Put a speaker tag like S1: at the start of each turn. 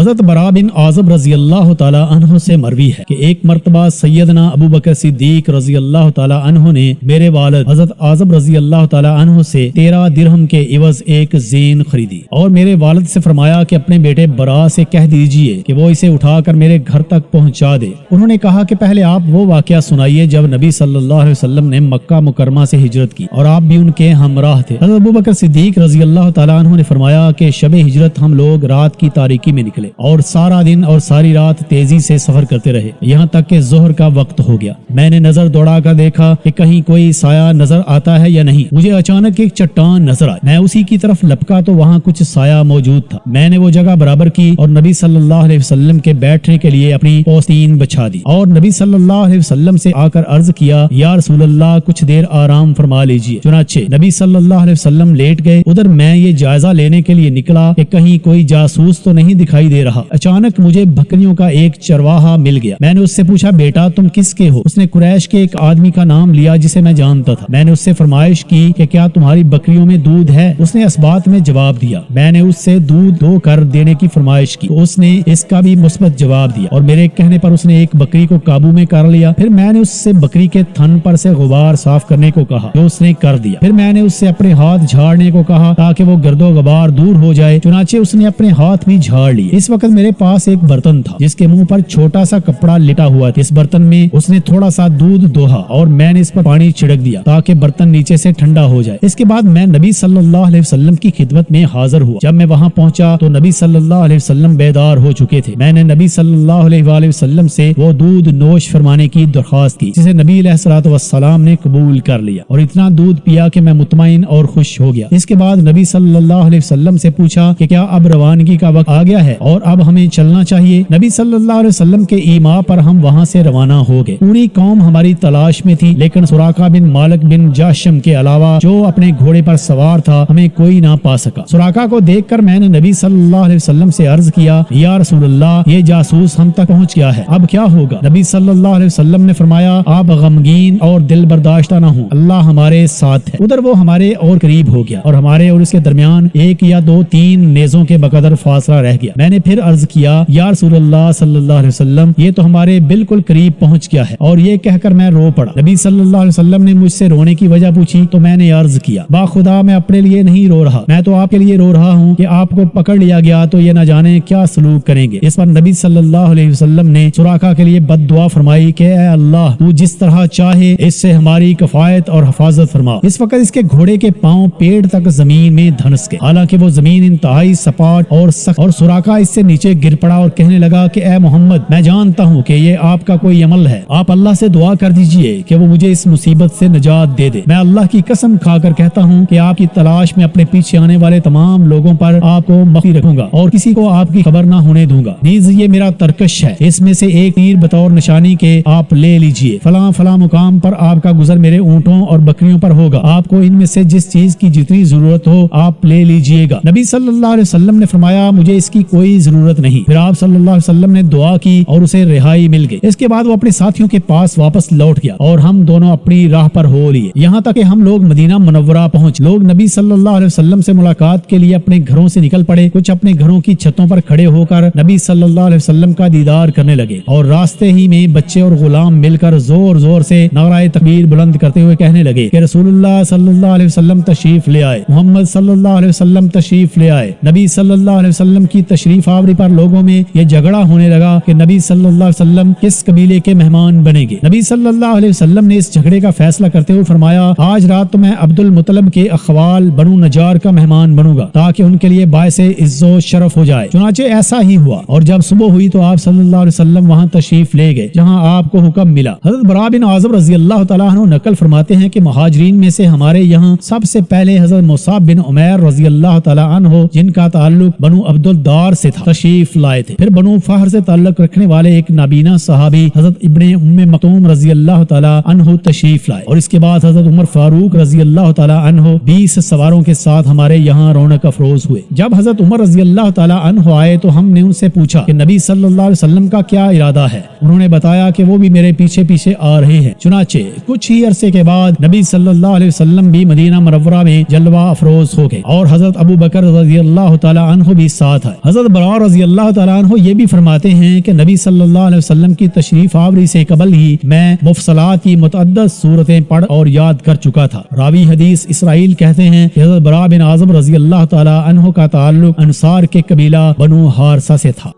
S1: حضرت برا بن عازب رضی اللہ تعالی عنہ سے مروی ہے کہ ایک مرتبہ سیدنا ابو بکر صدیق رضی اللہ تعالی عنہ نے میرے والد حضرت عازب رضی اللہ تعالی عنہ سے 13 درہم کے عوض ایک زین خریدی اور میرے والد سے فرمایا کہ اپنے بیٹے برا سے کہہ دیجئے کہ وہ اسے اٹھا کر میرے گھر تک پہنچا دے۔ انہوں نے کہا کہ پہلے آپ وہ واقعہ سنائیے جب نبی صلی اللہ علیہ وسلم نے مکہ مکرمہ سے ہجرت کی اور آپ بھی ان کے ہمراہ تھے۔ حضرت ابو بکر صدیق رضی اللہ تعالی عنہ نے فرمایا کہ شب ہجرت ہم لوگ رات کی تاریکی میں نکلے اور سارا دن اور ساری رات تیزی سے سفر کرتے رہے یہاں تک کہ ظہر کا وقت ہو گیا۔ میں نے نظر دوڑا کر دیکھا کہ کہیں کوئی سایہ نظر آتا ہے یا نہیں۔ مجھے اچانک ایک چٹان نظر آئی، میں اسی کی طرف لپکا تو وہاں کچھ سایہ موجود تھا۔ میں نے وہ جگہ برابر کی اور نبی صلی اللہ علیہ وسلم کے بیٹھنے کے لیے اپنی پوستین بچھا دی اور نبی صلی اللہ علیہ وسلم سے آ کر عرض کیا، یا رسول اللہ کچھ دیر آرام فرما لیجئے۔ چنانچہ نبی صلی اللہ علیہ وسلم لیٹ گئے۔ ادھر میں یہ جائزہ لینے کے لیے نکلا کہ کہیں کوئی جاسوس تو نہیں دکھائی دے رہا۔ اچانک مجھے بکریوں کا ایک چرواہا مل گیا۔ میں نے اس سے پوچھا، بیٹا تم کس کے ہو؟ اس نے قریش کے ایک آدمی کا نام لیا جسے میں جانتا تھا۔ میں نے اس سے فرمائش کی کہ کیا تمہاری بکریوں میں دودھ ہے؟ اس نے اسبات میں جواب دیا۔ میں نے اس سے دودھ دو کر دینے کی فرمائش کی، اس نے اس کا بھی مثبت جواب دیا اور میرے کہنے پر اس نے ایک بکری کو قابو میں کر لیا۔ پھر میں نے اس سے بکری کے تھن پر سے غبار صاف کرنے کو کہا جو اس نے کر دیا۔ پھر میں نے اس سے اپنے ہاتھ جھاڑنے کو کہا تاکہ وہ گرد و غبار دور ہو جائے، چنانچہ اس نے اپنے ہاتھ بھی جھاڑ لیے۔ اس وقت میرے پاس ایک برتن تھا جس کے منہ پر چھوٹا سا کپڑا لٹا ہوا تھا۔ اس برتن میں اس نے تھوڑا سا دودھ دوہا اور میں نے اس پر پانی چھڑک دیا تاکہ برتن نیچے سے ٹھنڈا ہو جائے۔ اس کے بعد میں نبی صلی اللہ علیہ وسلم کی خدمت میں حاضر ہوا۔ جب میں وہاں پہنچا تو نبی صلی اللہ علیہ وسلم بیدار ہو چکے تھے۔ میں نے نبی صلی اللہ علیہ وآلہ وسلم سے وہ دودھ نوش فرمانے کی درخواست کی جسے نبی علیہ الصلوۃ والسلام نے قبول کر لیا اور اتنا دودھ پیا کہ میں مطمئن اور خوش ہو گیا۔ اس کے بعد نبی صلی اللہ علیہ وسلم سے پوچھا کہ کیا اب روانگی کا وقت آ گیا ہے اور اب ہمیں چلنا چاہیے؟ نبی صلی اللہ علیہ وسلم کے ایما پر ہم وہاں سے روانہ ہو گئے۔ پوری قوم ہماری تلاش میں تھی لیکن سراقہ بن مالک بن جاشم کے علاوہ جو اپنے گھوڑے پر سوار تھا ہمیں کوئی نہ پا سکا۔ سراقہ کو دیکھ کر میں نے نبی صلی اللہ علیہ وسلم سے عرض کیا، یا رسول اللہ یہ جاسوس ہم تک پہنچ گیا ہے، اب کیا ہوگا؟ نبی صلی اللہ علیہ وسلم نے فرمایا، آپ غمگین اور دل برداشتہ نہ ہوں، اللہ ہمارے ساتھ ہے۔ ادھر وہ ہمارے اور قریب ہو گیا اور ہمارے اور اس کے درمیان 1 یا 2 3 نیزوں کے بقدر فاصلہ رہ گیا۔ میں نے پھر عرض کیا، یا رسول اللہ صلی اللہ علیہ وسلم یہ تو ہمارے بالکل قریب پہنچ گیا ہے، اور یہ کہہ کر میں رو پڑا۔ نبی صلی اللہ علیہ وسلم نے مجھ سے رونے کی وجہ پوچھی تو میں نے عرض کیا، با خدا میں اپنے لیے نہیں رو رہا، میں تو آپ کے لیے رو رہا ہوں کہ آپ کو پکڑ لیا گیا تو یہ نہ جانے کیا سلوک کریں گے۔ اس پر نبی صلی اللہ علیہ وسلم نے سراقہ کے لیے بد دعا فرمائی کہ اے اللہ تو جس طرح چاہے اس سے ہماری کفایت اور حفاظت فرما۔ اس وقت اس کے گھوڑے کے پاؤں پیڑ تک زمین میں دھنس گئے، حالانکہ وہ زمین انتہائی سپاٹ اور سخت، اور سراقہ اس سے نیچے گر پڑا اور کہنے لگا کہ اے محمد میں جانتا ہوں کہ یہ آپ کا کوئی عمل ہے، آپ اللہ سے دعا کر دیجئے کہ وہ مجھے اس مصیبت سے نجات دے دے۔ میں اللہ کی قسم کھا کر کہتا ہوں کہ آپ کی تلاش میں اپنے پیچھے آنے والے تمام لوگوں پر آپ کو مخفی رکھوں گا اور کسی کو آپ کی خبر نہ ہونے دوں گا۔ نیز یہ میرا ترکش ہے، اس میں سے ایک تیر بطور نشانی کے آپ لے لیجئے، فلاں فلاں مقام پر آپ کا گزر میرے اونٹوں اور بکریوں پر ہوگا، آپ کو ان میں سے جس چیز کی جتنی ضرورت ہو آپ لے لیجئے گا۔ نبی صلی اللہ علیہ وسلم نے فرمایا، مجھے اس کی کوئی ضرورت نہیں۔ پھر آپ صلی اللہ علیہ وسلم نے دعا کی اور اسے رہائی مل گئی۔ اس کے بعد وہ اپنے ساتھیوں کے پاس واپس لوٹ گیا اور ہم دونوں اپنی راہ پر ہو لیے، یہاں تک کہ ہم لوگ مدینہ منورہ پہنچ۔ لوگ نبی صلی اللہ علیہ وسلم سے ملاقات کے لیے اپنے گھروں سے نکل پڑے، کچھ اپنے گھروں کی چھتوں پر کھڑے ہو کر نبی صلی اللہ علیہ وسلم کا دیدار کرنے لگے، اور راستے ہی میں بچے اور غلام مل کر زور زور سے نعرہ تکبیر بلند کرتے ہوئے کہنے لگے کہ رسول اللہ صلی اللہ علیہ وسلم تشریف لے آئے، محمد صلی اللہ علیہ وسلم تشریف لے آئے۔ نبی صلی اللہ علیہ وسلم کی تشریف آوری پر لوگوں میں یہ جھگڑا ہونے لگا کہ نبی صلی اللہ علیہ وسلم کس قبیلے کے مہمان بنیں گے۔ نبی صلی اللہ علیہ وسلم نے اس جھگڑے کا فیصلہ کرتے ہوئے فرمایا، آج رات تو میں عبد المطلب کے اخوال بنو نجار کا مہمان بنوں گا تاکہ ان کے لیے باعث عز و شرف ہو جائے۔ چنانچہ ایسا ہی ہوا، اور جب صبح ہوئی تو آپ صلی اللہ علیہ وسلم وہاں تشریف لے گئے جہاں آپ کو حکم ملا۔ حضرت برا بن عازب رضی اللہ تعالیٰ عنہ نقل فرماتے ہیں کہ مہاجرین میں سے ہمارے یہاں سب سے پہلے حضرت مصعب بن عمیر رضی اللہ تعالیٰ عنہ جن کا تعلق بنو عبد الدار سے تھا تشریف لائے تھے۔ پھر بنو فہر سے تعلق رکھنے والے ایک نابینا صحابی حضرت ابن ام مکتوم رضی اللہ تعالیٰ عنہ تشریف لائے، اور اس کے بعد حضرت عمر فاروق رضی اللہ تعالیٰ عنہ 20 سواروں کے ساتھ ہمارے یہاں رونق افروز ہوئے۔ جب حضرت عمر رضی اللہ تعالیٰ عنہ آئے تو ہم نے ان سے پوچھا کہ نبی صلی اللہ علیہ وسلم کا کیا ارادہ ہے؟ انہوں نے بتایا کہ وہ بھی میرے پیچھے پیچھے آ رہے ہیں۔ چنانچہ کچھ ہی عرصے کے بعد نبی صلی اللہ علیہ وسلم بھی مدینہ منورہ میں جلوہ افروز ہو گئے اور حضرت ابو بکر رضی اللہ تعالیٰ عنہ بھی ساتھ آئے۔ حضرت برا براء رضی اللہ تعالیٰ عنہ یہ بھی فرماتے ہیں کہ نبی صلی اللہ علیہ وسلم کی تشریف آوری سے قبل ہی میں مفصلات کی متعدد صورتیں پڑھ اور یاد کر چکا تھا۔ راوی حدیث اسرائیل کہتے ہیں کہ حضرت براء بن عازب رضی اللہ تعالیٰ عنہ کا تعلق انصار کے قبیلہ بنو حارثہ سے تھا۔